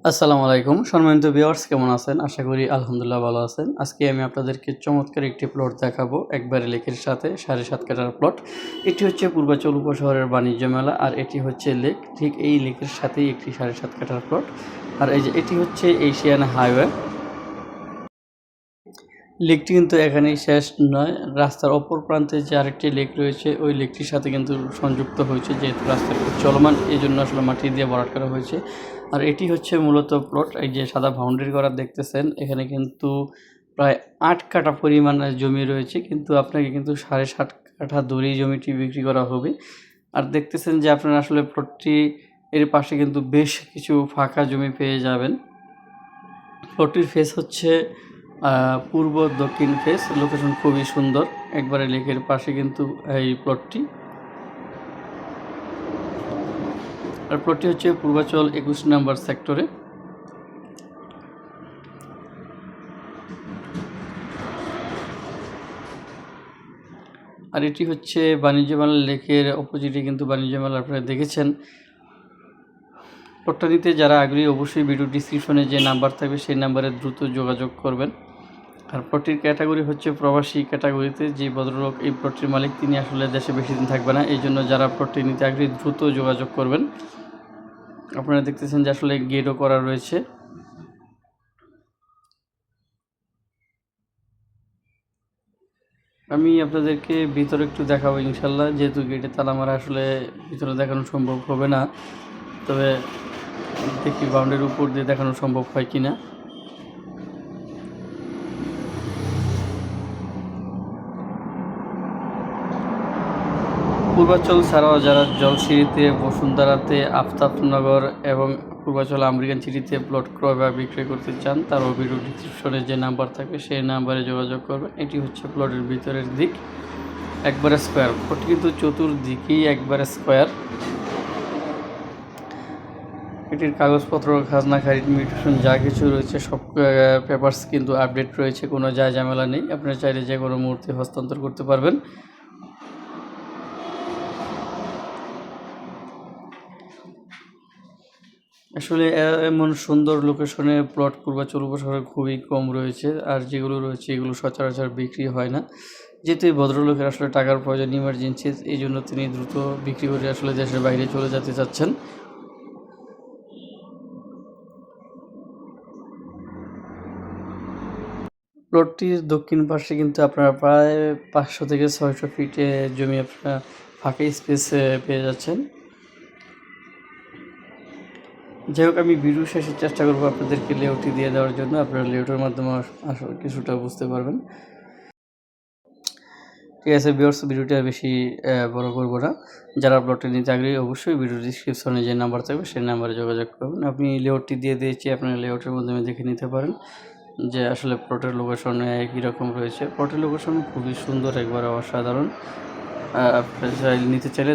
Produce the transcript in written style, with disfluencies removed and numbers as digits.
আসসালামু আলাইকুম সম্মানিত ভিউয়ার্স কেমন আছেন? আশা করি আলহামদুলিল্লাহ ভালো আছেন। আজকে আমি আপনাদেরকে চমৎকার একটি প্লট দেখাবো একবারে লেকের সাথে ৭.৫ কাঠার প্লট। এটি হচ্ছে পূর্বাচল উপশহরের বাণিজ্য মেলা আর এটি হচ্ছে লেক। ঠিক এই লেকের সাথেই একটি ৭.৫ কাঠার প্লট। আর এই যে এটি হচ্ছে এশিয়ান হাইওয়ে। লেকটি কিন্তু এখানেই শেষ নয়। রাস্তার অপর প্রান্তে যে আরেকটি লেক রয়েছে ওই লেকটির সাথে কিন্তু সংযুক্ত হয়েছে যেহেতু রাস্তা চলমান এইজন্য আসলে মাটি দিয়ে ভরাট করা হয়েছে। আর এটি হচ্ছে মূলত প্লট। এই যে সাদা বাউন্ডারি করা দেখতেছেন এখানে কিন্তু প্রায় ৮ কাঠা পরিমাণে জমি রয়েছে কিন্তু আপনাকে কিন্তু ৭.৫ কাঠা দূরেই জমিটি বিক্রি করা হবে। আর দেখতেছেন যে আপনারা আসলে প্লটটি এর পাশে কিন্তু বেশ কিছু ফাঁকা জমি পেয়ে যাবেন। প্লটটির ফেস হচ্ছে পূর্ব দক্ষিণ ফেস। লোকেশন খুবই সুন্দর একবারে লেকের পাশে কিন্তু এই প্লটটি। আর প্লটটি হচ্ছে পূর্বাচল ২১ নম্বর সেক্টরে। আর এটি হচ্ছে বাণিজ্য মেলা লেকের অপোজিটে কিন্তু বাণিজ্য মেলা আপনারা দেখেছেন। প্লটটা নিতে যারা আগ্রহী অবশ্যই ভিডিও ডিসক্রিপশনে যে নাম্বার থাকবে সেই নাম্বারে দ্রুত যোগাযোগ করবেন। আর প্লটটির ক্যাটাগরি হচ্ছে প্রবাসী ক্যাটাগরিতে। যে ভদ্রলোক এই প্লটটির মালিক তিনি আসলে দেশে বেশি দিন থাকবে না, এই জন্য যারা প্লটটি নিতে আগ্রহী দ্রুত যোগাযোগ করবেন। আপনারা দেখতেছেন যে আসলে গেটও করা রয়েছে। আমি আপনাদেরকে ভিতরে একটু দেখাবো ইনশাল্লাহ, যেহেতু গেটে তালা মারা আসলে ভিতরে দেখানো সম্ভব হবে না, তবে দেখি বাউন্ডারির উপর দিয়ে দেখানো সম্ভব হয় কিনা। পূর্বাচল ছাড়াও যারা জলসিঁড়িতে, বসুন্ধরাতে, আফতাবনগর এবং পূর্বাচল আমেরিকান সিটিতে প্লট ক্রয় বা বিক্রয় করতে চান তারাও ভিডিও ডিসক্রিপশনে যে নাম্বার থাকবে সেই নাম্বারে যোগাযোগ করবেন। এটি হচ্ছে প্লটের ভিতরের দিক, একবারে স্কোয়ার। প্লট কিন্তু চতুর্দিকেই একবারে স্কোয়ার। এটির কাগজপত্র, খাজনা, খারিজ, মিউটেশন যা কিছু রয়েছে সব পেপারস কিন্তু আপডেট রয়েছে, কোনো ঝামেলা নেই। আপনারা চাইলে যে কোনো মুহূর্তে হস্তান্তর করতে পারবেন। আসলে এমন সুন্দর লোকেশনে প্লট পূর্বাচল উপশহরে খুবই কম রয়েছে, আর যেগুলো রয়েছে এগুলো সচরাচর বিক্রি হয় না। যেহেতু এই ভদ্রলোকের আসলে টাকার প্রয়োজন ইমার্জেন্সি, এই জন্য তিনি দ্রুত বিক্রি করে আসলে দেশের বাইরে চলে যেতে চাচ্ছেন। প্লটটির দক্ষিণ পাশে কিন্তু আপনারা প্রায় ৫০০ থেকে ৬০০ ফিটে জমি আপনারা ফাঁকা স্পেস পেয়ে যাচ্ছেন। যাই হোক, আমি ভিডিও শেষে চেষ্টা করবো আপনাদেরকে লেআউটটি দিয়ে দেওয়ার জন্য। আপনারা লেআউটের মাধ্যমে আসলে কিছুটা বুঝতে পারবেন। ঠিক আছে ভিউয়ার্স, ভিডিওটা বেশি বড় করব না। যারা প্লটটি নিতে আগ্রহী অবশ্যই ভিডিও ডিসক্রিপশনে যে নাম্বার থাকবে সেই নাম্বারে যোগাযোগ করবেন। আপনি লেআউটটি দিয়ে দিয়েছি, আপনারা লেআউটের মাধ্যমে দেখে নিতে পারেন যে আসলে প্লটের লোকেশন কীরকম রয়েছে। প্লটের লোকেশন খুবই সুন্দর, একবারে অসাধারণ। আপনারা নিতে চাইলে